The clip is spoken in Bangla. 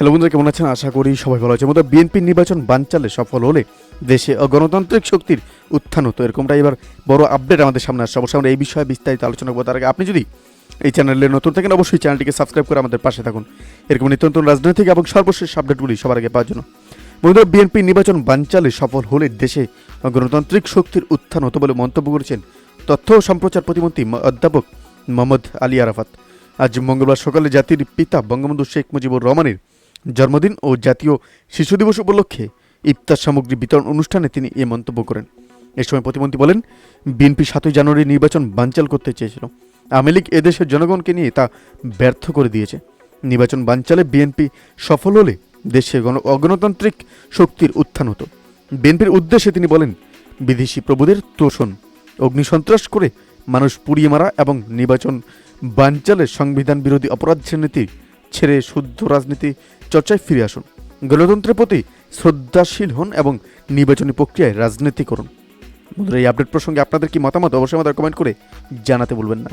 হ্যালো বন্ধুরা, কেমন আছেন? আশা করি সবাই ভালো আছে। মধ্যে বিএনপির নির্বাচন বানচালে সফল হলে দেশে অগণতান্ত্রিক শক্তির উত্থান হতো, এরকমটা এবার বড় আপডেট আমাদের সামনে আসছে। অবশ্যই আমরা এই বিষয়ে বিস্তারিত আলোচনা করবো। তার আগে আপনি যদি এই চ্যানেলে নতুন থাকেন, অবশ্যই চ্যানেলটিকে সাবস্ক্রাইব করে আমাদের পাশে থাকুন এরকম নিত্য নতুন রাজনৈতিক এবং সর্বশেষ আপডেটগুলি সবার আগে পাওয়ার জন্য। বন্ধুরা, বিএনপির নির্বাচন বানচালে সফল হলে দেশে গণতান্ত্রিক শক্তির উত্থান হতো বলে মন্তব্য করেছেন তথ্য ও সম্প্রচার প্রতিমন্ত্রী অধ্যাপক মোহাম্মদ আলী আরাফাত। আজ মঙ্গলবার সকালে জাতির পিতা বঙ্গবন্ধু শেখ মুজিবুর রহমানের জন্মদিন ও জাতীয় শিশু দিবস উপলক্ষে ইফতার সামগ্রী বিতরণ অনুষ্ঠানে তিনি এ মন্তব্য করেন। এ সময় প্রতিমন্ত্রী বলেন, বিএনপি 7 জানুয়ারি নির্বাচন বানচাল করতে চেয়েছিল। আওয়ামী লীগ এদেশের জনগণকে নিয়ে তা ব্যর্থ করে দিয়েছে। নির্বাচন বানচালে বিএনপি সফল হলে দেশে অগণতান্ত্রিক শক্তির উত্থান হতো। বিএনপির উদ্দেশ্যে তিনি বলেন, বিদেশি প্রভুদের তোষণ, অগ্নিসন্ত্রাস করে মানুষ পুড়িয়ে মারা এবং নির্বাচন বানচালের সংবিধান বিরোধী অপরাধ শ্রেণীতি ছেড়ে শুদ্ধ রাজনীতি চর্চায় ফিরে আসুন। গণতন্ত্রের প্রতি শ্রদ্ধাশীল হন এবং নির্বাচনী প্রক্রিয়ায় রাজনীতি করুন। বন্ধুরা, এই আপডেট প্রসঙ্গে আপনাদের কি মতামত অবশ্যই আমাদের কমেন্ট করে জানাতে ভুলবেন না।